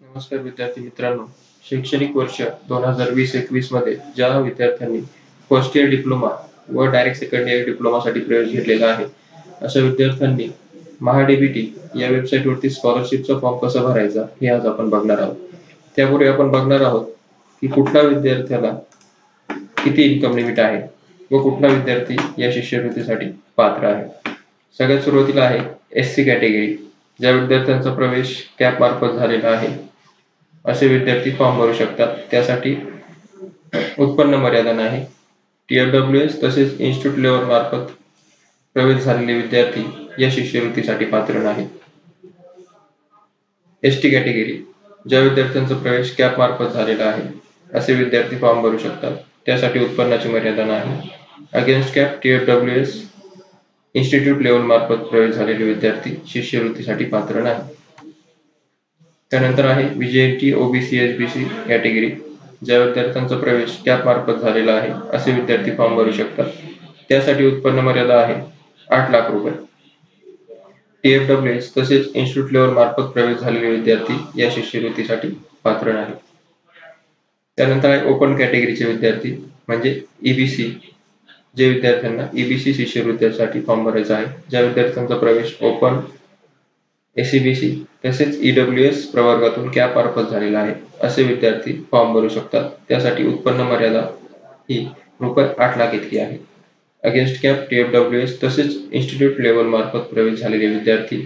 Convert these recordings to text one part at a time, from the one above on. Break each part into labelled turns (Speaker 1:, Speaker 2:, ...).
Speaker 1: नमस्कार विद्यार्थी मित्रांनो, शैक्षणिक वर्ष 2020-21 मध्ये ज्या विद्यार्थ्यांनी फर्स्ट इयर डिप्लोमा व डायरेक्ट सेकंड इयर डिप्लोमासाठी प्रवेश घेतलेला आहे, अशा विद्यार्थ्यांनी महाडीबीटी या वेबसाईटवरती स्कॉलरशिपचा फॉर्म कसा भरायचा हे आज आपण बघणार आहोत. त्यापूर्वी आपण बघणार आहोत की कुठल्या विद्यार्थ्याला किती इन्कम लिमिट आहे व कुठला विद्यार्थी या शिष्यवृत्तीसाठी पात्र आहे. सगळ्यात सुरुवातीला आहे एससी कॅटेगरी. ज्या विद्यार्थ्यांचा प्रवेश कॅप मार्फत झालेला आहे असे विद्यार्थी फॉर्म भरू शकतात. त्यासाठी उत्पन्न मर्यादा नाही. TFWS तसेच इन्स्टिट्यूट लेव्हल मार्फत प्रवेश झालेले विद्यार्थी या शिष्यवृत्तीसाठी पात्र नाहीत. ST category. ज्या विद्यार्थ्यांचा प्रवेश कॅप मार्फत झालेला आहे असे विद्यार्थी फॉर्म भरू शकतात. त्यासाठी उत्पन्नाची मर्यादा नाही. Against cap TFWS institute level मार्फत प्रवेश झालेले विद्यार्थी शिष्यवृत्तीसाठी पात्र नाही. त्यानंतर आहे VJT OBC SBC कॅटेगरी. ज्या विद्यार्थ्यांचा प्रवेश कॅप मार्फत झालेला आहे असे विद्यार्थी फॉर्म भरू शकतात. त्यासाठी उत्पन्न मर्यादा आहे 8 लाख रुपये. TFWS तसेच इन्स्टिट्यूट लेव्हल मार्फत प्रवेश झालेले विद्यार्थी या शिष्यवृत्तीसाठी पात्र नाही. त्यानंतर आहे ओपन कॅटेगरीचे विद्यार्थी म्हणजे EBC. जे विद्यार्थ्यांना EBC शिष्यवृत्तीसाठी फॉर्म भरायचा आहे, ज्या विद्यार्थ्यांचा प्रवेश ओपन, SEBC तसेच EWS प्रवर्गातून कॅप मार्फत झालेला आहे असे विद्यार्थी फॉर्म भरू शकतात. त्यासाठी उत्पन्न मर्यादा ही रुपये 8 लाख इतकी आहे. अगेन्स्ट कॅप TFWS तसेच इन्स्टिट्यूट लेव्हल मार्फत प्रवेश झालेले विद्यार्थी.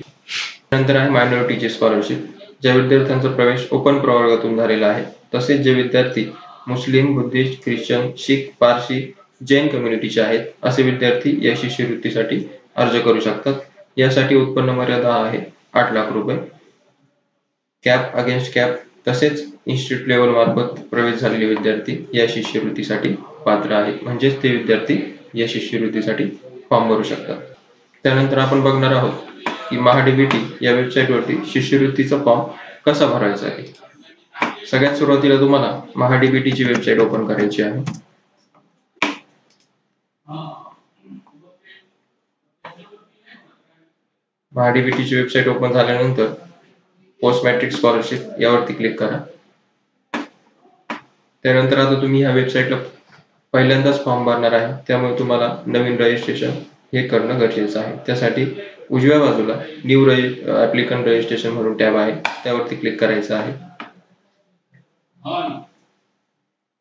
Speaker 1: नंतर आहे मायनॉरिटीची स्कॉलरशिप. ज्या विद्यार्थ्यांचा प्रवेश ओपन प्रवर्गातून झालेला आहे तसेच जे विद्यार्थी मुस्लिम, बुद्धिस्ट, ख्रिश्चन, शीख, पारशी, जैन कम्युनिटीचे आहेत असे विद्यार्थी या शिष्यवृत्तीसाठी अर्ज करू शकतात. यासाठी उत्पन्न मर्यादा आहे 8 लाख रुपये. कॅप, अगेन्स्ट कॅप तसेच इन्स्टिट्यूट लेव्हल मार्फत प्रवेश झालेले विद्यार्थी या शिष्यवृत्तीसाठी पात्र आहेत, म्हणजेच ते विद्यार्थी या शिष्यवृत्तीसाठी फॉर्म भरू शकतात. त्यानंतर आपण बघणार आहोत की महाडीबीटी या वेबसाईटवरती शिष्यवृत्तीचा फॉर्म कसा भरायचा आहे. सगळ्यात सुरुवातीला तुम्हाला महाडीबीटीची वेबसाईट ओपन करायची आहे. महाडीबीटीची वेबसाईट ओपन झाल्यानंतर पोस्ट मॅट्रिक स्कॉलरशिप यावरती क्लिक करा. त्यानंतर आता तुम्ही ह्या वेबसाईटला पहिल्यांदाच फॉर्म भरणार आहे, त्यामुळे तुम्हाला नवीन रजिस्ट्रेशन हे करणं गरजेचं आहे. त्यासाठी उजव्या बाजूला न्यू ॲप्लिकंट रजिस्ट्रेशन म्हणून टॅब आहे, त्यावरती क्लिक करायचं आहे.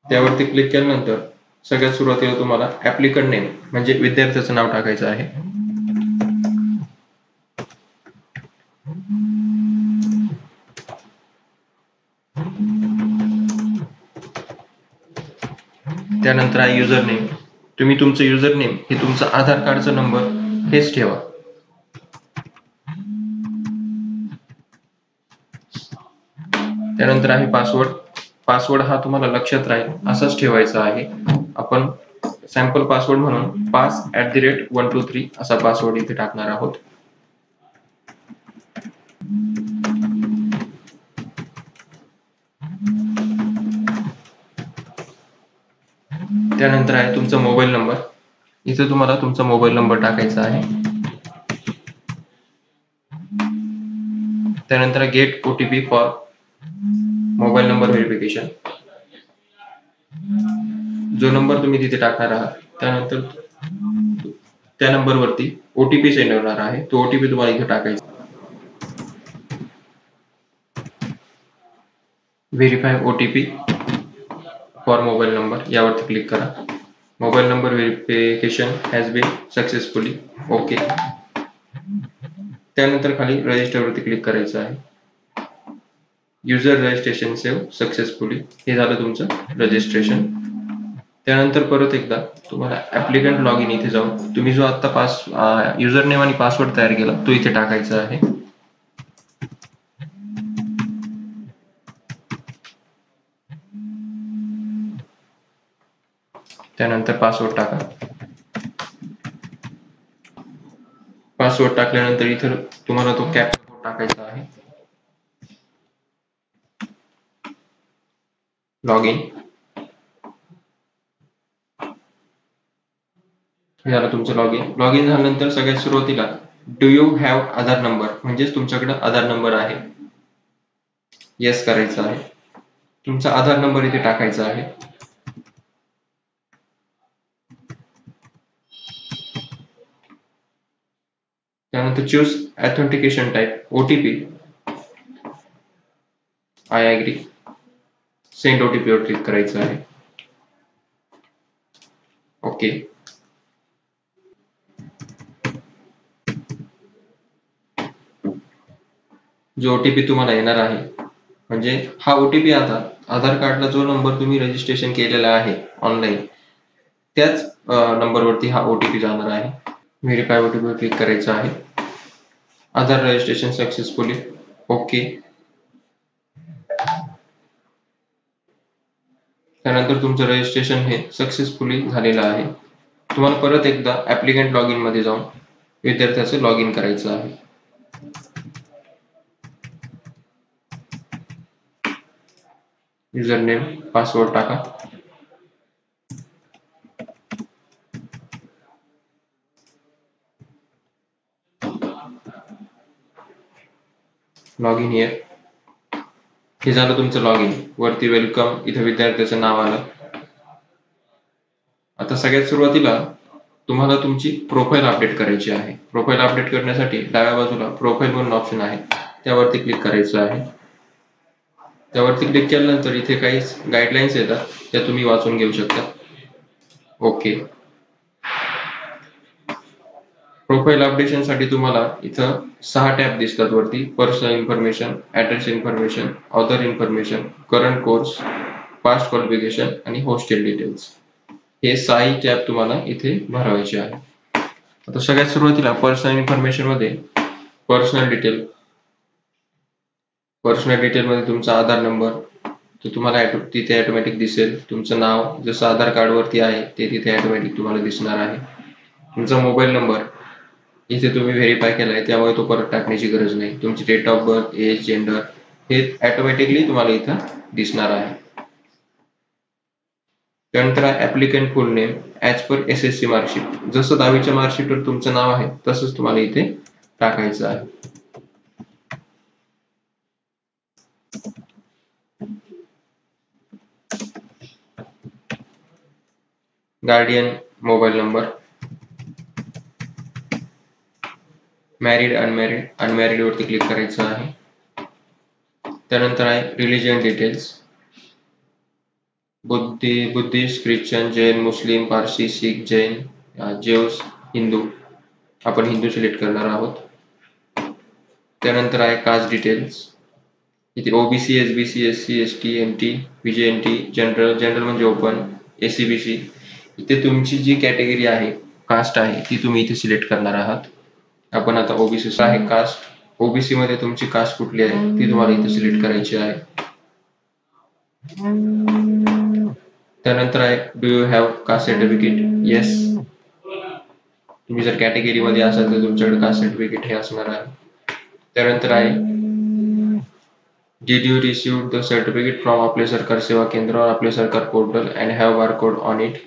Speaker 1: त्यावरती क्लिक केल्यानंतर सगळ्यात सुरुवातीला तुम्हाला ॲप्लिकंट नेम म्हणजे विद्यार्थ्याचं नाव टाकायचं आहे. त्यानंतर आहे युजर नेम. तुम्ही तुमचं युजर नेम हे तुमचा आधार कार्डचा नंबर हेच ठेवा. त्यानंतर आहे पासवर्ड. पासवर्ड हा तुम्हाला लक्षात राहील असाच ठेवायचा आहे. आपण सॅम्पल पासवर्ड म्हणून pass@123 असा पासवर्ड इथे टाकणार आहोत. त्यानंतर आहे तुमचा मोबाईल नंबर. इथे तुम्हाला तुमचा मोबाईल नंबर टाकायचा आहे. त्यानंतर get OTP for mobile number verification. जो नंबर तुम्ही तिथे टाकणार आहात त्यानंतर त्या नंबरवरती OTP सेंड होणार आहे. तो OTP तुम्हाला इथे टाकायचा. Verify OTP for mobile number यावरती क्लिक करा. Mobile number verification has been successfully. Okay. त्यानंतर खाली रजिस्टर वरती क्लिक करायचं आहे. User registration save successfully. हे झालं तुमचं रजिस्ट्रेशन. त्यानंतर परत एकदा तुम्हाला ऍप्लिकंट लॉग इन इथे जाऊन तुम्ही जो आता युजर नेम आणि पासवर्ड तयार केला तो इथे टाकायचा आहे. त्यानंतर पासवर्ड टाका. पासवर्ड टाकल्यानंतर इथे तुम्हाला तो कॅप्चा कोड टाकायचा आहे. Log in. हे झालं तुमचं लॉग इन. लॉग इन झाल्यानंतर सगळ्यात सुरुवातीला do you have Aadhaar number म्हणजेच तुमच्याकडे आधार नंबर आहे येस करायचं आहे. तुमचा आधार नंबर इथे टाकायचा आहे. त्यानंतर choose authentication type, OTP, I agree, send OTP वर क्लिक करायचं आहे. ओके. जो OTP तुम्हाला येणार आहे, म्हणजे हा OTP आता आधार कार्डला जो नंबर तुम्ही रजिस्ट्रेशन केलेला आहे ऑनलाईन, त्याच नंबरवरती हा OTP जाणार आहे. व्हेरीफाय OTP वर क्लिक करायचं आहे. आधार रजिस्ट्रेशन सक्सेसफुली. ओके. त्यानंतर तुमचं रजिस्ट्रेशन हे सक्सेसफुली झालेलं आहे. तुम्हाला परत एकदा ऍप्लिकंट लॉग इन मध्ये जाऊन विद्यार्थ्याचं लॉग इन करायचं आहे. युजर नेम, पासवर्ड टाका. Log in here. हे झालं तुमचं लॉग इन. वरती वेलकम, इथं विद्यार्थ्याचं नाव आलं. आता सगळ्यात सुरुवातीला तुम्हाला तुमची प्रोफाईल अपडेट करायची आहे. प्रोफाईल अपडेट करण्यासाठी डाव्या बाजूला प्रोफाईल म्हणून ऑप्शन आहे, त्यावरती क्लिक करायचं आहे. त्यावरती क्लिक केल्यानंतर इथे काही गाईडलाईन्स येतात, त्या तुम्ही वाचून घेऊ शकता. ओके. प्रोफाईल अपडेशन साठी तुम्हाला इथं 6 टॅब दिसतात वरती. Personal information, address information, author information, current course, past qualification आणि हॉस्टेल डिटेल्स. हे 6 टॅब तुम्हाला इथे भरायचे आहे. आता सगळ्यात सुरुवातीला पर्सनल इन्फॉर्मेशन मध्ये पर्सनल डिटेल मध्ये तुमचा आधार नंबर तो तुम्हाला तिथे ऑटोमॅटिक दिसेल. तुमचं नाव जसं आधार कार्ड वरती आहे ते तिथे ऑटोमॅटिक तुम्हाला दिसणार आहे. तुमचा मोबाईल नंबर इथे तुम्ही व्हेरीफाय केलाय त्यामुळे तो परत टाकण्याची गरज नाही. तुमची date of birth, age, gender हे ऑटोमॅटिकली तुम्हाला इथं दिसणार आहे. त्यानंतर applicant full name as per SSC marksheet. जसं 10वीच्या मार्कशीटवर तुमचं नाव आहे तसंच तुम्हाला इथे टाकायचं आहे. Guardian mobile number, married, unmarried वरती क्लिक करायचं आहे. त्यानंतर आहे religion details, Buddhist, Christian, Jain, Muslim, Parsi, Sikh, Jain, Jews, Hindu. आपण हिंदू सिलेक्ट करणार आहोत. त्यानंतर आहे कास्ट डिटेल्स. इथे OBC, SBC, SC, ST, MT, VJMT, general म्हणजे ओपन, ACBC. इथे तुमची जी कॅटेगरी आहे, कास्ट आहे, ती तुम्ही इथे सिलेक्ट करणार आहात. आपण आता OBC आहे कास्ट. OBC मध्ये तुमची कास्ट कुठली आहे ती तुम्हाला इथे सिलेक्ट करायची आहे. त्यानंतर आहे do you have caste certificate. Yes. तुम्ही जर कॅटेगरी मध्ये असाल तर तुमच्याकडे कास्ट सर्टिफिकेट हे असणार आहे. त्यानंतर आहे did you receive the certificate from आपले सरकार सेवा केंद्र और आपले सरकार portal and have barcode on it.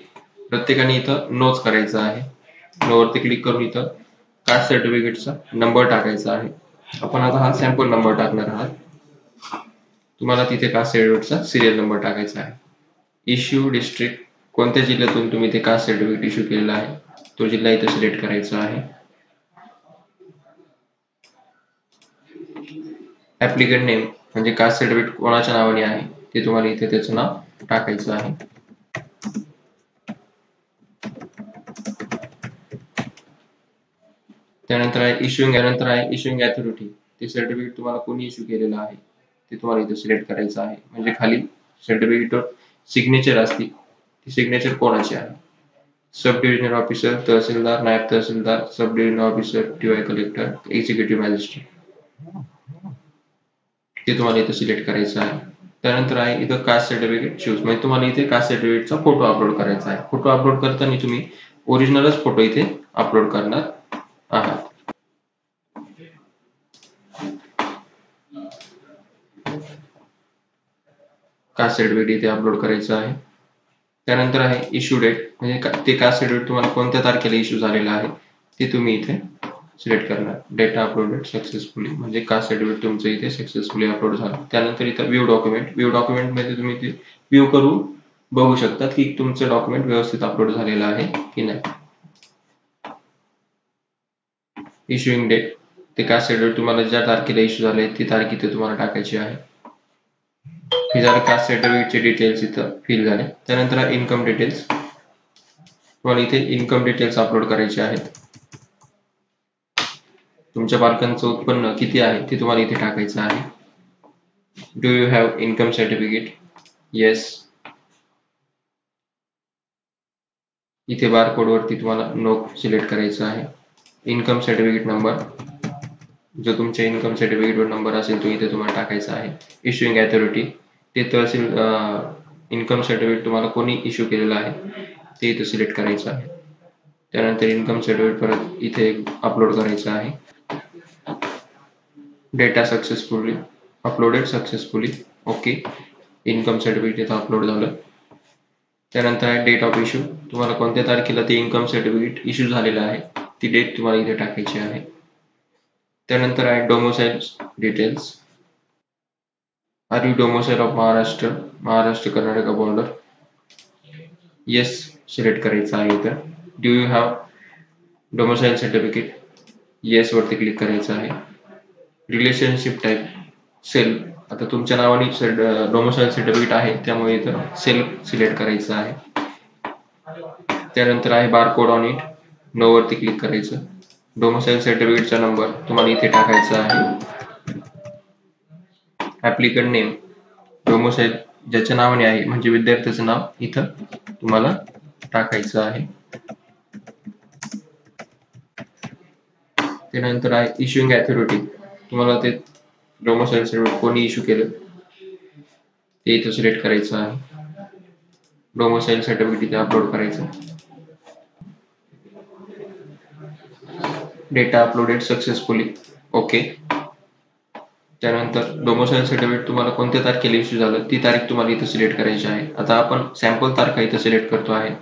Speaker 1: प्रत्येकाने इथं नोच करायचा आहे. नोवरती क्लिक करून इथं कास्ट सर्टिफिकेटचा नंबर टाकायचा आहे. आपण आता हा सॅम्पल नंबर टाकणार आहात. तुम्हाला तिथे कास्ट सर्टिफिकेटचा सिरियल नंबर टाकायचा आहे. इश्यू डिस्ट्रिक्ट, कोणत्या जिल्ह्यातून तुम्ही ते कास्ट सर्टिफिकेट इश्यू केलेला आहे तो जिल्हा इथे सिलेक्ट करायचा आहे. ऍप्लिकंट नेम म्हणजे कास्ट सर्टिफिकेट कोणाच्या नावाने आहे ते तुम्हाला इथे त्याचं नाव टाकायचं आहे. त्यानंतर आहे इश्युइंग अथॉरिटी. ते सर्टिफिकेट तुम्हाला कोणी इश्यू केलेलं आहे ते तुम्हाला इथे सिलेक्ट करायचं आहे. म्हणजे खाली सर्टिफिकेटवर सिग्नेचर असते, ती सिग्नेचर कोणाची आहे. सब divisional officer, tehsildar, naib tehsildar, sub divisional officer, TY collector, executive magistrate, ते तुम्हाला इथे सिलेक्ट करायचं आहे. त्यानंतर आहे इथं कास्ट सर्टिफिकेट चूज, म्हणजे तुम्हाला इथे कास्ट सर्टिफिकेटचा फोटो अपलोड करायचा आहे. फोटो अपलोड करताना तुम्ही ओरिजिनलच फोटो इथे अपलोड करणार आहात. कास्ट सर्टिफिकेट इथे अपलोड करायचं आहे. त्यानंतर आहे इश्यू डेट, म्हणजे ते कास्ट सर्टिफिकेट तुम्हाला कोणत्या तारखेला इश्यू झालेलं आहे ते तुम्ही इथे सिलेक्ट करणार. डेटा अपलोडेड सक्सेसफुली म्हणजे कास्ट सर्टिफिकेट तुमचं इथे सक्सेसफुली अपलोड झालं. त्यानंतर इथं व्ह्यू डॉक्युमेंट मध्ये तुम्ही ते व्ह्यू करून बघू शकता की तुमचं डॉक्युमेंट व्यवस्थित अपलोड झालेलं आहे की नाही. इश्युइंग डेट, ते कास्ट सर्टिफिकेट तुम्हाला ज्या तारखेला इश्यू झाले ती तारीख इथे तुम्हाला टाकायची आहे. हे झालं कास्ट सर्टिफिकेटचे डिटेल्स इथं फिल झाले. त्यानंतर इन्कम डिटेल्स, तुम्हाला इथे इन्कम डिटेल्स अपलोड करायचे आहेत. तुमच्या पालकांचं उत्पन्न किती आहे ते तुम्हाला इथे टाकायचं आहे. Do you have income certificate? Yes. इथे बारकोड वरती तुम्हाला नो सिलेक्ट करायचं आहे. इन्कम सर्टिफिकेट नंबर, जो तुमच्या इन्कम सर्टिफिकेट वर नंबर असेल तो इथे तुम्हाला टाकायचा आहे. इश्युइंग अथॉरिटी, ते तहसील इन्कम सर्टिफिकेट तुम्हाला कोणी इश्यू केलेलं आहे ते इथे सिलेक्ट करायचं आहे. त्यानंतर इन्कम सर्टिफिकेट परत इथे अपलोड करायचं आहे. Data successfully uploaded successfully, okay. Income certificate इथं अपलोड झालं. त्यानंतर आहे डेट ऑफ इश्यू, तुम्हाला कोणत्या तारखेला ते इन्कम सर्टिफिकेट इश्यू झालेलं आहे ती डेट तुम्हाला इथे टाकायची आहे. त्यानंतर आहे domicile details. Are you domicile of Maharashtra Karnataka border? Yes select करायचं आहे इथं. Do you have domicile certificate? Yes वरती क्लिक करायचं आहे. रिलेशनशिप टाईप सेल्फ, आता तुमच्या नावाने डोमोसाईल सर्टिफिकेट आहे त्यामुळे इथं सेल्फ सिलेक्ट करायचं आहे. त्यानंतर आहे बारकोड ऑन इट, नो वरती क्लिक करायचं. डोमोसाईल सर्टिफिकेटचा नंबर तुम्हाला इथे टाकायचा आहे. ऍप्लिकंट नेम, डोमोसाईल ज्याच्या नावाने आहे म्हणजे विद्यार्थ्याचं नाव इथं तुम्हाला टाकायचं आहे. त्यानंतर आहे इश्युइंग अथॉरिटी, तुम्हाला ते डोमोसाईल सर्टिफिकेट कोणी इश्यू केलं ते इथं सिलेक्ट करायचं आहे. डोमोसाईल सर्टिफिकेट इथे अपलोड करायचं. Data uploaded successfully, okay. त्यानंतर डोमोसाईल सर्टिफिकेट तुम्हाला कोणत्या तारखेला इश्यू झालं ती तारीख तुम्हाला इथं सिलेक्ट करायची आहे. आता आपण सॅम्पल तारखा इथं सिलेक्ट करतो आहे.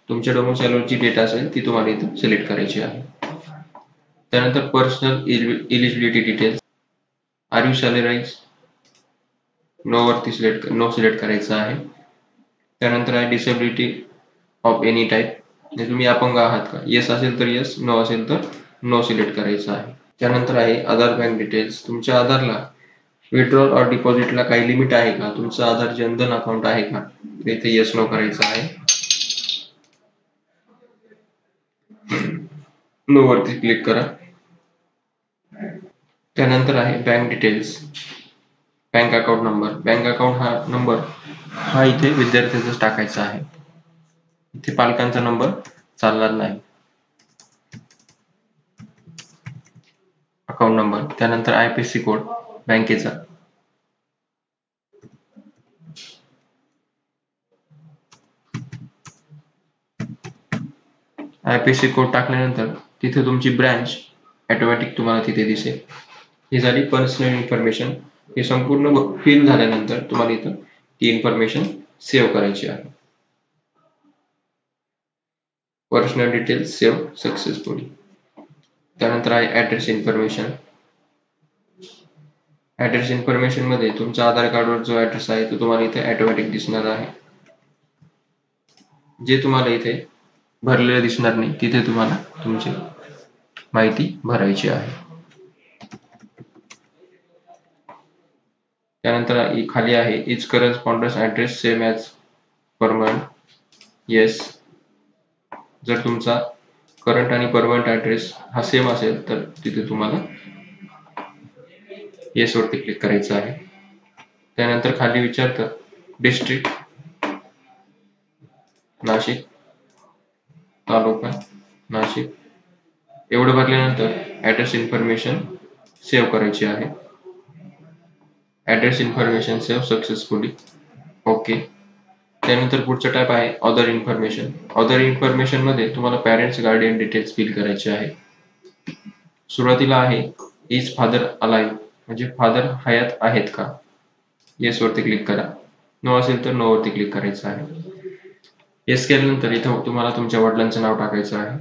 Speaker 1: तुमच्या डोमोसाईलवर जी डेटा असेल ती तुम्हाला इथं सिलेक्ट करायची आहे. त्यानंतर personal eligibility details, are you salaried? No select करायचं आहे. त्यानंतर आहे डिसेबिलिटी ऑफ एनी टाईप, म्हणजे तुम्ही अपंग आहात का? येस असेल तर येस, नो असेल तर नो सिलेक्ट करायचं आहे. त्यानंतर आहे आधार बँक डिटेल्स, तुमच्या आधारला विड्रॉल और डिपॉझिटला काही लिमिट आहे का? तुमचं आधार जनधन अकाउंट आहे का? इथे येस नो करायचं आहे. नो वरती क्लिक करा. त्यानंतर आहे bank details, bank account number. Bank account हा नंबर हा इथे विद्यार्थ्याचाच टाकायचा आहे. इथे पालकांचा नंबर चालणार नाही. अकाउंट नंबर, त्यानंतर IFSC कोड बँकेचा. IFSC कोड टाकल्यानंतर तिथे तुमची ब्रँच ऑटोमॅटिक तुम्हाला तिथे दिसेल. ही झाली पर्सनल इन्फॉर्मेशन. हे संपूर्ण फिल झाल्यानंतर तुम्हाला इथं ती इन्फॉर्मेशन सेव्ह करायची आहे. Personal details save successfully. त्यानंतर आहे ऍड्रेस इन्फॉर्मेशन. ऍड्रेस इन्फॉर्मेशन मध्ये तुमच्या आधार कार्डवर जो ऍड्रेस आहे तो तुम्हाला इथे ऑटोमॅटिक दिसणार आहे. जे तुम्हाला इथे भरलेलं दिसणार नाही तिथे तुम्हाला तुमची माहिती भरायची आहे. त्यानंतर खाली आहे is correspondence address same as permanent? Yes. जर तुमचा करंट आणि परमनंट ऍड्रेस हा सेम असेल तर तिथे तुम्हाला येस वरती क्लिक करायचं आहे. त्यानंतर खाली विचारतं डिस्ट्रिक्ट नाशिक, तालुका नाशिक, एवढं भरल्यानंतर ऍड्रेस इन्फॉर्मेशन सेव्ह करायची आहे. Address information save successfully, okay. त्यानंतर पुढचा टॅब आहे अदर इन्फॉर्मेशन. अदर इन्फॉर्मेशन मध्ये तुम्हाला पॅरेंट्स गार्डियन डिटेल्स फिल करायचे आहे. सुरुवातीला आहे इज फादर अलाइव्ह, म्हणजे फादर हयात आहेत का? येस वरती क्लिक करा. नो असेल तर नो वरती क्लिक करायचं आहे. येस केल्यानंतर इथं तुम्हाला तुमच्या वडिलांचं नाव टाकायचं आहे.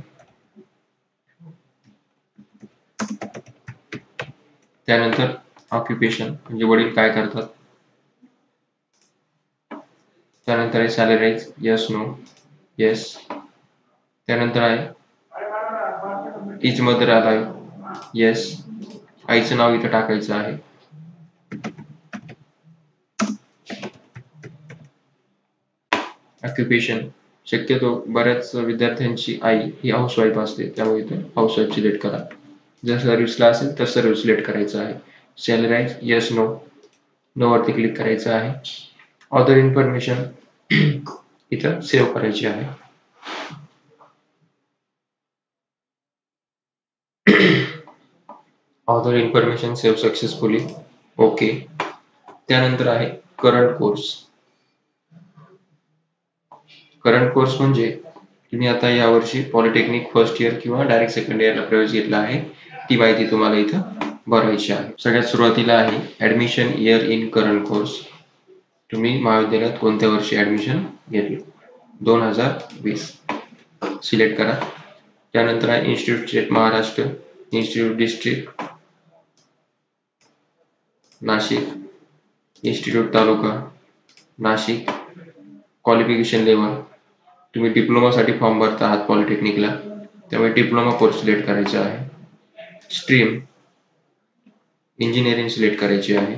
Speaker 1: त्यानंतर ऑक्युपेशन म्हणजे वडील काय करतात. त्यानंतर आहे सॅलराईज, यस नो, येस. त्यानंतर आहे इज मदर अलाइव्ह, येस. आईचं नाव इथं टाकायचं आहे. ऑक्युपेशन, शक्यतो बऱ्याच विद्यार्थ्यांची आई ही हाऊसवाईफ असते, त्यामुळे इथं हाऊसवाईफ सिलेक्ट करा. जर सर्व्हिसला असेल तर सर्व्हिस सिलेक्ट करायचं आहे. सॅलराईज, यस नो, नो वरती क्लिक करायचं आहे. अदर इन्फॉर्मेशन इथं सेव्ह करायची आहे. Other information save successfully, okay. त्यानंतर आहे करंट कोर्स. करंट कोर्स म्हणजे तुम्ही आता यावर्षी पॉलिटेक्निक फर्स्ट इयर किंवा डायरेक्ट सेकंड इयरला प्रवेश घेतला आहे, ती माहिती तुम्हाला इथं भरायची आहे. सगळ्यात सुरुवातीला आहे admission year in current course. तुम्ही महाविद्यालयात कोणत्या वर्षी ऍडमिशन घेतलं, 2020 सिलेक्ट करा. त्यानंतर आहे institute state Maharashtra, institute district Nashik, institute taluka Nashik, qualification level. तुम्ही डिप्लोमासाठी फॉर्म भरता आहात पॉलिटेक्निकला, त्यामुळे डिप्लोमा कोर्स सिलेक्ट करायचा आहे. स्ट्रीम इंजिनिअरिंग सिलेक्ट करायची आहे.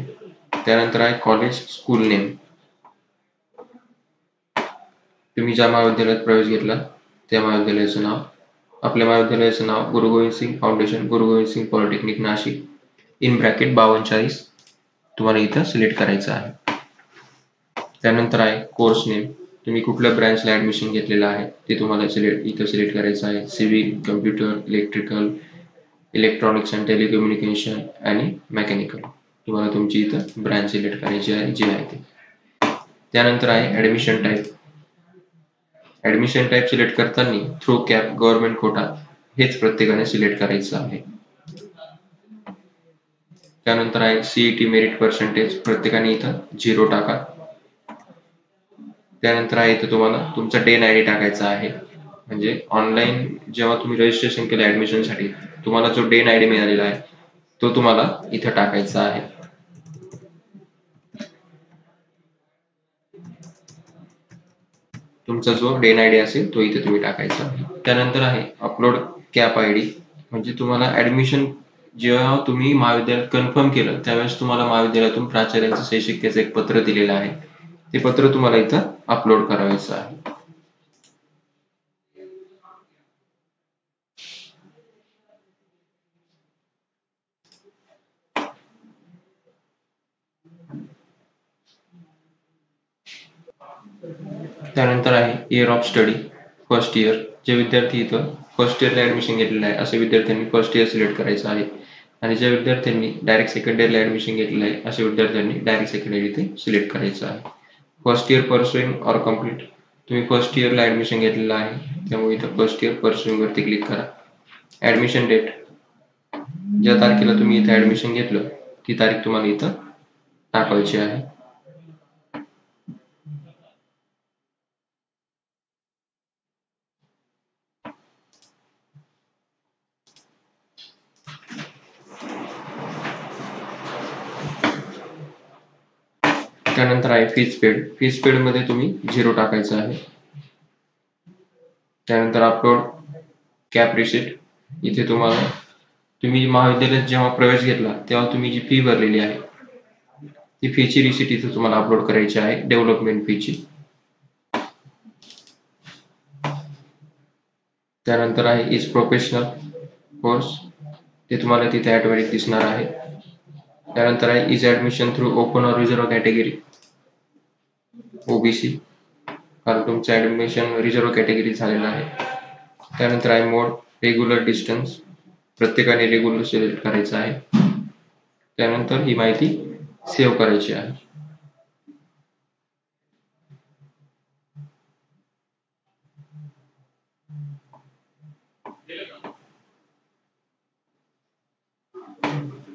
Speaker 1: त्यानंतर आहे कॉलेज स्कूल नेम. तुम्ही ज्या महाविद्यालयात प्रवेश घेतला त्या महाविद्यालयाचं नाव. आपल्या महाविद्यालयाचं नाव गुरु Govind Singh foundation, Guru Govind Singh polytechnic Nashik, in bracket 5240 तुम्हाला इथं सिलेक्ट करायचं आहे. त्यानंतर आहे कोर्स नेम. तुम्ही कुठल्या ब्रँचला ऍडमिशन घेतलेलं आहे ते तुम्हाला इथं सिलेक्ट करायचं आहे. Civil, computer, electrical, electronics and telecommunication आणि मेकॅनिकल. तुम्हाला तुमची इथं ब्रँच सिलेक्ट करायची आहे जी आहे ते. त्यानंतर आहे admission type. Admission type select करताना थ्रू कॅप, गव्हर्नमेंट कोटा हेच प्रत्येकाने सिलेक्ट करायचं आहे. त्यानंतर आहे सीईटी मेरिट पर्सेंटेज. प्रत्येकाने इथं 0 टाका. त्यानंतर आहे इथं तुम्हाला तुमचा डेन आयडी टाकायचा आहे. म्हणजे ऑनलाईन जेव्हा तुम्ही रजिस्ट्रेशन केलं ऍडमिशनसाठी, तुम्हाला जो डेन आयडी मिळालेला आहे तो तुम्हाला इथं टाकायचा आहे. तुमचा जो डेन आयडी असेल तो इथे तुम्ही टाकायचा आहे. त्यानंतर आहे अपलोड कॅप आयडी. म्हणजे तुम्हाला ऍडमिशन जेव्हा तुम्ही महाविद्यालयात कन्फर्म केलं त्यावेळेस तुम्हाला महाविद्यालयातून प्राचार्यांचं शैक्षिकतेचं एक पत्र दिलेलं आहे, ते पत्र तुम्हाला इथं अपलोड करायचं आहे. त्यानंतर आहे year of study, first year. जे विद्यार्थी इथं फर्स्ट इयरला ऍडमिशन घेतलेलं आहे असे विद्यार्थ्यांनी फर्स्ट इयर सिलेक्ट करायचं आहे. आणि ज्या विद्यार्थ्यांनी डायरेक्ट सेकंड इयरला ऍडमिशन घेतलेलं आहे अशा विद्यार्थ्यांनी डायरेक्ट सेकंड इयर इथे सिलेक्ट करायचं आहे. First year pursuing or complete. तुम्ही फर्स्ट इयरला ऍडमिशन घेतलेलं आहे त्यामुळे इथं फर्स्ट इयर परसुइंग वरती क्लिक करा. ऍडमिशन डेट, ज्या तारखेला तुम्ही इथं ऍडमिशन घेतलं ती तारीख तुम्हाला इथं टाकायची आहे. त्यानंतर आहे फीज पेड. फीज पेड मध्ये तुम्ही 0 टाकायचं आहे. त्यानंतर अपलोड कॅप रिसिट. इथे तुम्हाला तुम्ही महाविद्यालयात जेव्हा प्रवेश घेतला तेव्हा तुम्ही जी फी भरलेली आहे ती फीची रिसिट इथे तुम्हाला अपलोड करायची आहे, डेव्हलपमेंट फीची. त्यानंतर आहे इज प्रोफेशनल कोर्स, ते तुम्हाला तिथे ऑटोमॅटिक दिसणार आहे. त्यानंतर आहे is admission through open or reserve category, OBC, कारण तुमचं ऍडमिशन रिझर्व्ह कॅटेगरी झालेलं आहे. त्यानंतर आहे मोड, रेग्युलर डिस्टन्स. प्रत्येकाने रेग्युलर सिलेक्ट करायचं आहे. त्यानंतर ही माहिती सेव्ह करायची आहे.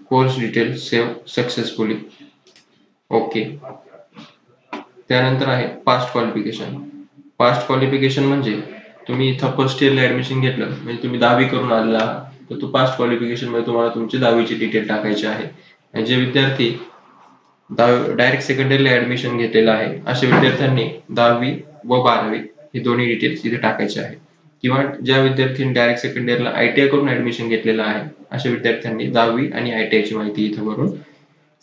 Speaker 1: Course detail save successfully, okay. त्यानंतर आहे पास्ट क्वालिफिकेशन. पास्ट क्वालिफिकेशन म्हणजे तुम्ही इथं फर्स्ट इयरला ऍडमिशन घेतलं म्हणजे तुम्ही 10वी करून आलेला आहात तर तो पास्ट क्वालिफिकेशन मध्ये तुम्हाला तुमची 10वीची डिटेल टाकायची आहे. आणि जे विद्यार्थी डायरेक्ट सेकंडरीला ऍडमिशन घेतलेलं आहे अशा विद्यार्थ्यांनी 10वी व 12वी हे दोन्ही डिटेल्स इथे टाकायचे आहे. किंवा ज्या विद्यार्थ्यांनी डायरेक्ट सेकंडरीला ITI करून ऍडमिशन घेतलेलं आहे अशा विद्यार्थ्यांनी 10वी आणि ITI ची माहिती इथे भरून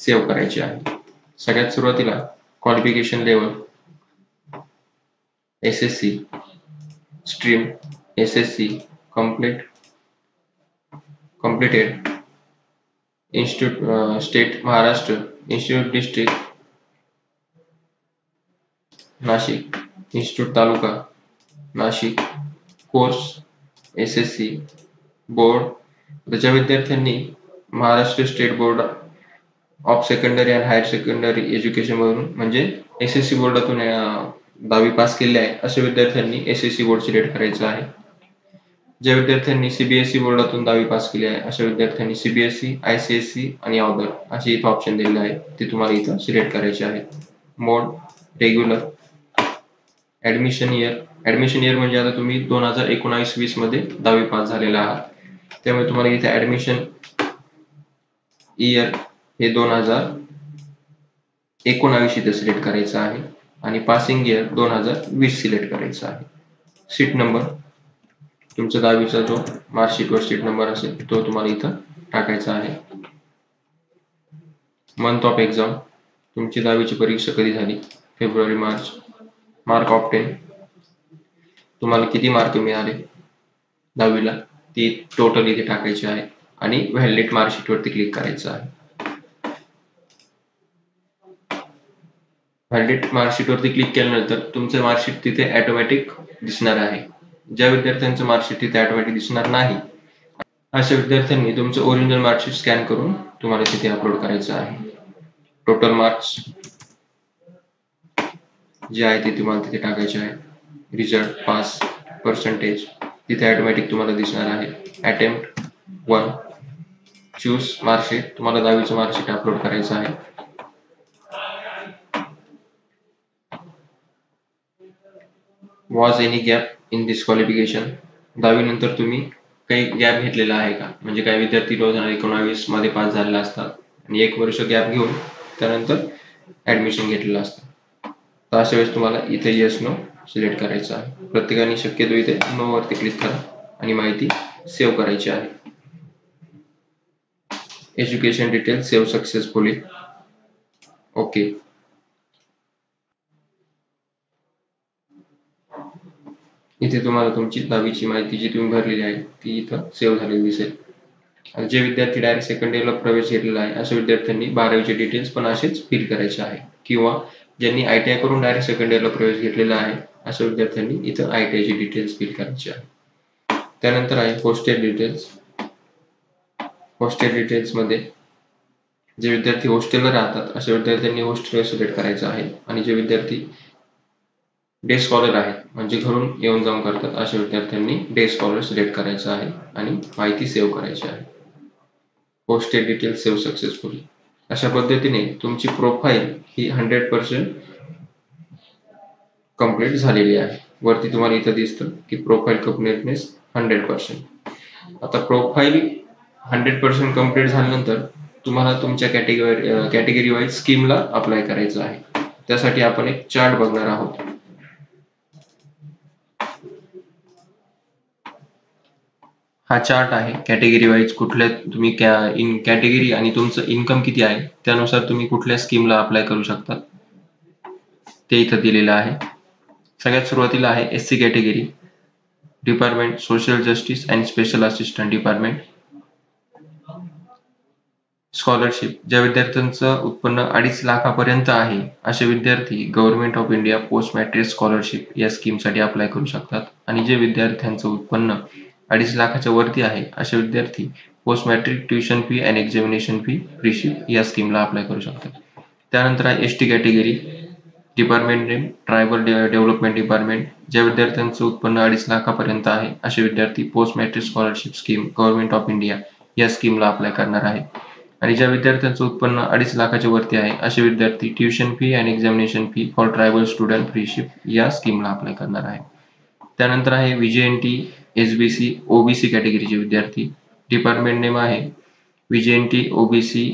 Speaker 1: सेव्ह करायची आहे. सगळ्यात सुरुवातीला qualification level SSC stream SSC completed institute state Maharashtra institute district Nashik institute taluka Nashik course SSC board. ज्या विद्यार्थ्यांनी Maharashtra state board of secondary and higher secondary education मधून म्हणजे SSC बोर्डातून 10वी पास केली आहे अशा विद्यार्थ्यांनी SSC बोर्ड सिलेक्ट करायचं आहे. ज्या विद्यार्थ्यांनी CBSE बोर्डातून 10वी पास केली आहे अशा विद्यार्थ्यांनी CBSE, ICSE आणि अदर असे इथं ऑप्शन दिलेले आहे ते तुम्हाला इथं सिलेक्ट करायचे आहे. मोड रेग्युलर. ऍडमिशन इयर म्हणजे आता तुम्ही 2019-20 मध्ये 10वी पास झालेला आहात, त्यामुळे तुम्हाला इथे ऍडमिशन इयर हे 2019 इथे सिलेक्ट करायचं आहे आणि पासिंग इयर 2020 सिलेक्ट करायचं आहे. सीट नंबर तुमच्या 10वीचा जो मार्कशीटवर सीट नंबर असेल तो तुम्हाला इथं टाकायचा आहे. मंथ ऑफ एक्झाम तुमची 10वीची परीक्षा कधी झाली, फेब्रुवारी मार्च. मार्क ऑब्टेन तुम्हाला किती मार्क मिळाले 10वीला ती टोटल इथे टाकायची आहे आणि व्हॅलिडेट मार्कशीट वरती क्लिक करायचं आहे. व्हॅलिडेट मार्कशीट वरती क्लिक केल्यानंतर तुमचं मार्कशीट तिथे ऑटोमॅटिक दिसणार आहे. ज्या विद्यार्थ्यांचं मार्कशीट तिथे ऑटोमॅटिक दिसणार नाही अशा विद्यार्थ्यांनी तुमचं ओरिजिनल मार्कशीट स्कॅन करून तुम्हाला तिथे अपलोड करायचं आहे. टोटल मार्क्स जे आहे ते तुम्हाला तिथे टाकायचे आहे. रिझल्ट, पास, पर्सेंटेज तिथे ऑटोमॅटिक तुम्हाला दिसणार आहे. अटेम्प्ट 1, चूज मार्कशीट तुम्हाला 10वीचं मार्कशीट अपलोड करायचं आहे. Was any gap in this qualification 10वी नंतर तुम्ही काही गॅप घेतलेला आहे का, म्हणजे काही विद्यार्थी 2019 मध्ये पास झालेला असतात आणि 1 वर्ष गॅप घेऊन त्यानंतर ऍडमिशन घेतलेलं असतं, तर अशा वेळेस तुम्हाला इथे येस नो सिलेक्ट करायचं आहे. प्रत्येकाने शक्यतो इथे नो वरती क्लिक करा आणि माहिती सेव्ह करायची आहे. Education detail save successfully. Okay. इथे तुम्हाला तुमची 10वीची माहिती जी तुम्ही भरलेली आहे ती इथं सेव्ह झालेली दिसेल. जे विद्यार्थी डायरेक्ट सेकंड इयरला प्रवेश घेतलेला आहे अशा विद्यार्थ्यांनी 12वीचे डिटेल्स पण असेच फिल करायचे आहे. किंवा ज्यांनी ITI करून डायरेक्ट सेकंड इयरला प्रवेश घेतलेला आहे अशा विद्यार्थ्यांनी इथं ITI ची डिटेल्स फिल करायची आहे. त्यानंतर आहे हॉस्टेल डिटेल्स. हॉस्टेल डिटेल्स मध्ये जे विद्यार्थी हॉस्टेलला राहतात अशा विद्यार्थ्यांनी हॉस्टेल सिलेक्ट करायचं आहे आणि जे विद्यार्थी डे स्कॉलर आहेत म्हणजे घरून येऊन जाऊन करतात अशा विद्यार्थ्यांनी डे स्कॉलर सिलेक्ट करायचं आहे आणि माहिती सेव्ह करायची आहे. Hostel detail save successfully. अशा पद्धतीने तुमची प्रोफाईल ही 100% कंप्लीट झालेली आहे. वरती तुम्हाला इथं दिसतं की प्रोफाईल कंप्लीटनेस 100%. आता प्रोफाईल 100% कंप्लीट झाल्यानंतर तुम्हाला तुमच्या कॅटेगरी वाईज स्कीमला अप्लाय करायचं आहे. त्यासाठी आपण एक चार्ट बघणार आहोत. हा चार्ट आहे कॅटेगरी वाईज कुठल्या तुम्ही इन कॅटेगरी आणि तुमचं इन्कम किती आहे त्यानुसार तुम्ही कुठल्या स्कीमला अप्लाय करू शकता ते इथं दिलेलं आहे. सगळ्यात सुरुवातीला आहे SC category, department social justice and special assistant department. Scholarship ज्या विद्यार्थ्यांचं उत्पन्न 2.5 लाखापर्यंत आहे असे विद्यार्थी government of India post matric scholarship या स्कीमसाठी अप्लाय करू शकतात. आणि जे विद्यार्थ्यांचं उत्पन्न 2.5 लाखाच्या वरती आहे असे विद्यार्थी post matric tuition fee and examination fee freeship या स्कीमला अप्लाय करू शकतात. त्यानंतर आहे ST category, department name tribal development department. ज्या विद्यार्थ्यांचं उत्पन्न 2.5 लाखापर्यंत आहे असे विद्यार्थी post matric scholarship scheme government of India या स्कीमला अप्लाय करणार आहे. आणि ज्या विद्यार्थ्यांचं उत्पन्न 2.5 लाखाच्या वरती आहे असे विद्यार्थी tuition fee and examination fee for tribal student freeship या स्कीमला अप्लाय करणार आहे. त्यानंतर आहे VJNT SBC OBC कॅटेगरीचे विद्यार्थी डिपार्टमेंट नेम आहे VJNT OBC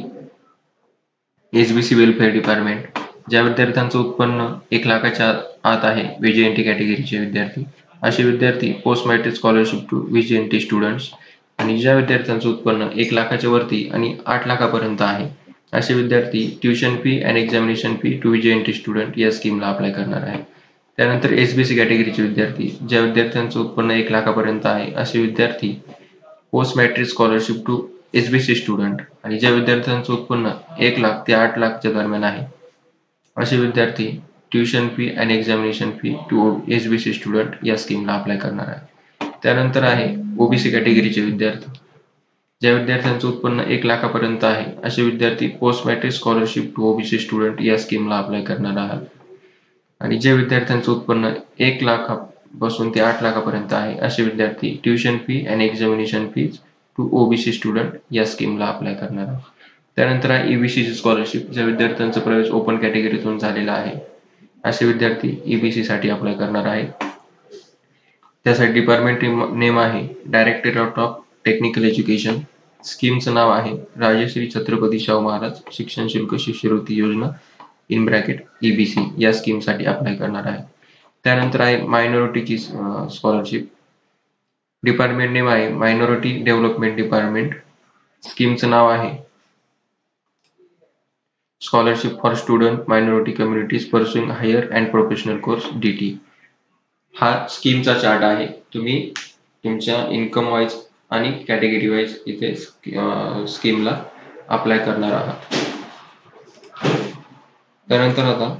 Speaker 1: SBC welfare department. ज्या विद्यार्थ्यांचं उत्पन्न 1 लाखाच्या आत आहे व्हीजेएनटी कॅटेगरीचे विद्यार्थी, असे विद्यार्थी post matric scholarship to VJNT students. आणि ज्या विद्यार्थ्यांचं उत्पन्न 1 लाखाच्या वरती आणि 8 लाखापर्यंत आहे असे विद्यार्थी tuition fee and examination fee to VJNT student या स्कीमला अप्लाय करणार आहे. त्यानंतर एसबीसी कॅटेगरीचे विद्यार्थी, ज्या विद्यार्थ्यांचं उत्पन्न 1 लाखापर्यंत आहे असे विद्यार्थी post matric scholarship to SBC student. आणि ज्या विद्यार्थ्यांचं उत्पन्न 1 लाख ते 8 लाखच्या दरम्यान आहे असे विद्यार्थी tuition fee and examination fee to SBC student या स्कीमला अप्लाय करणार आहे. त्यानंतर आहे ओबीसी कॅटेगरीचे विद्यार्थी, ज्या विद्यार्थ्यांचं उत्पन्न 1 लाखापर्यंत आहे असे विद्यार्थी post matric scholarship to OBC student या स्कीमला अप्लाय करणार आहात. आणि ज्या विद्यार्थ्यांचं उत्पन्न 1 लाखापासून ते 8 लाखापर्यंत आहे असे विद्यार्थी tuition fee and examination fees to OBC student या स्कीमला अप्लाय करणार आहे. त्यानंतर आहे ईबीसीची स्कॉलरशिप, ज्या विद्यार्थ्यांचा प्रवेश ओपन कॅटेगरीतून झालेला आहे असे विद्यार्थी ईबीसी साठी अप्लाय करणार आहेत. त्यासाठी डिपार्टमेंट नेम आहे डायरेक्टरेट ऑफ टेक्निकल एज्युकेशन. स्कीमचं नाव आहे Rajshri Chhatrapati Shahu Maharaj Shikshan Shulk Shishyavrutti Yojana in bracket EBC या स्कीम साठी अप्लाय करणार आहे. त्यानंतर आहे मायनॉरिटीची स्कॉलरशिप. डिपार्टमेंट नेम आहे मायनॉरिटी डेव्हलपमेंट डिपार्टमेंट. स्कीमचं नाव आहे scholarship for student minority communities pursuing higher and professional course डीटी. हा स्कीमचा चार्ट आहे. तुम्ही तुमच्या इन्कम वाईज आणि कॅटेगरी वाईज इथे स्कीमला अप्लाय करणार आहात. त्यानंतर आता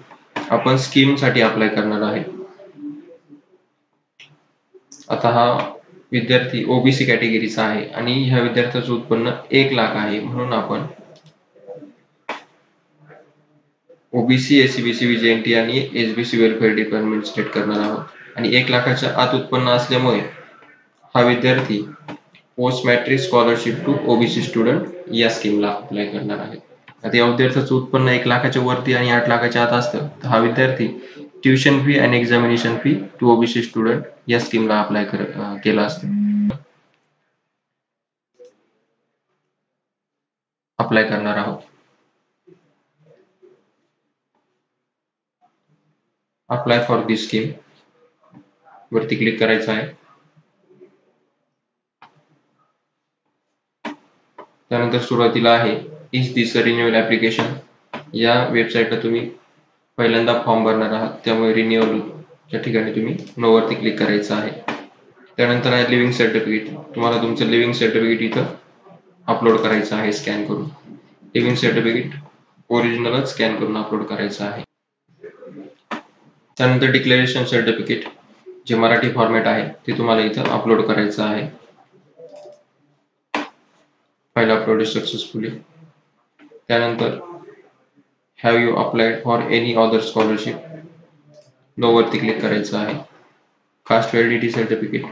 Speaker 1: आपण स्कीम साठी अप्लाय करणार आहे. आता हा विद्यार्थी ओबीसी कॅटेगरीचा आहे आणि ह्या विद्यार्थ्याचं उत्पन्न 1 लाख आहे, म्हणून आपण ओबीसी एससीबीसी व्हीजेएनटी आणि एसबीसी वेलफेअर डिपार्टमेंट सिलेक्ट करणार आहोत. आणि 1 लाखाच्या आत उत्पन्न असल्यामुळे हा विद्यार्थी post matric scholarship to OBC student या स्कीमला अप्लाय करणार आहे. आता या विद्यार्थ्याचं उत्पन्न 1 लाखाच्या वरती आणि 8 लाखाच्या आत असतं तर हा विद्यार्थी tuition fee and examination fee to OBC student या स्कीमला अप्लाय केला असतं. अप्लाय करणार आहोत. अप्लाय फॉर दिस स्कीम वरती क्लिक करायचं आहे. त्यानंतर सुरुवातीला आहे इज दिस रिन्युअल ऍप्लिकेशन. या वेबसाईटला तुम्ही पहिल्यांदा फॉर्म भरणार आहात, त्यामुळे रिन्युअलच्या ठिकाणी तुम्ही नो वरती क्लिक करायचं आहे. त्यानंतर आहे लिव्हिंग सर्टिफिकेट. तुम्हाला तुमचं लिव्हिंग सर्टिफिकेट इथं अपलोड करायचं आहे स्कॅन करून. लिव्हिंग सर्टिफिकेट ओरिजिनलच स्कॅन करून अपलोड करायचं आहे. त्यानंतर डिक्लेरेशन सर्टिफिकेट जे मराठी फॉर्मॅट आहे ते तुम्हाला इथं अपलोड करायचं आहे. File upload successfully. त्यानंतर have you applied for any other scholarship, no वरती क्लिक करायचं आहे. Caste validity certificate,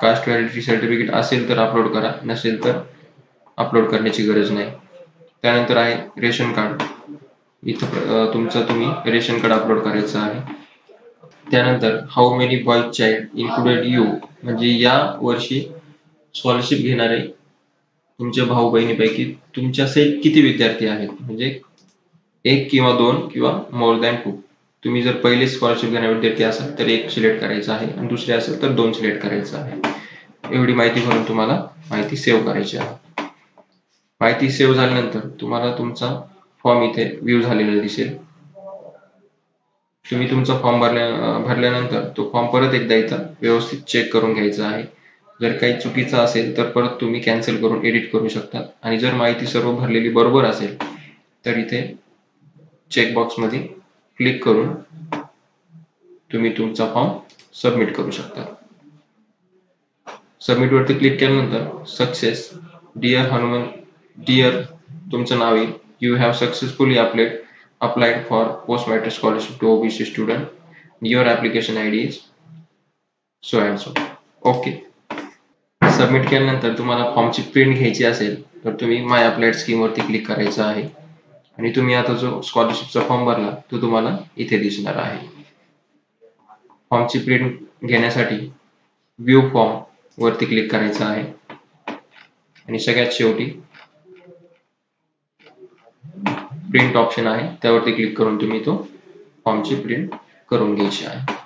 Speaker 1: caste validity certificate असेल तर अपलोड करा, नसेल तर अपलोड करण्याची गरज नाही. त्यानंतर आहे रेशन कार्ड. इथं तुमचं तुम्ही रेशन कार्ड अपलोड करायचं आहे. त्यानंतर how many boy child included you, म्हणजे या वर्षी स्कॉलरशिप घेणारे तुमच्या भाऊ बहिणीपैकी तुमच्याचे किती विद्यार्थी आहेत, म्हणजे 1 किंवा 2 किंवा मोर दॅन 2. तुम्ही जर पहिले स्कॉलरशिप घेणारे विद्यार्थी असाल तर 1 सिलेक्ट करायचं आहे आणि दुसरे असेल तर 2 सिलेक्ट करायचं आहे. एवढी माहिती भरून तुम्हाला माहिती सेव्ह करायची आहे. माहिती सेव्ह झाल्यानंतर तुम्हाला तुमचा फॉर्म इथे व्ह्यू झालेला दिसेल. तुम्ही तुमचा फॉर्म भरल्यानंतर तो फॉर्म परत एकदा इथं व्यवस्थित चेक करून घ्यायचा आहे. जर काही चुकीचं असेल तर परत तुम्ही कॅन्सल करून एडिट करू शकता. आणि जर माहिती सर्व भरलेली बरोबर असेल तर इथे चेकबॉक्समध्ये क्लिक करून तुम्ही तुमचा फॉर्म सबमिट करू शकता. सबमिट वरती क्लिक केल्यानंतर सक्सेस डिअर तुमचं नाव येईल. You have successfully applied for post matric scholarship to OBC student. Your application ID is so and so. Okay. Submit केल्यानंतर तुम्हाला फॉर्मची प्रिंट घ्यायची असेल तर तुम्ही माय अप्लाइड स्कीम वरती क्लिक करायचं आहे आणि तुम्ही आता जो स्कॉलरशिपचा फॉर्म भरला तो तुम्हाला इथे दिसणार आहे. फॉर्मची प्रिंट घेण्यासाठी व्ह्यू फॉर्म वरती क्लिक करायचं आहे आणि सगळ्यात शेवटी प्रिंट ऑप्शन आहे, त्यावरती क्लिक करून तुम्ही तो फॉर्मची प्रिंट करून घ्यायची आहे.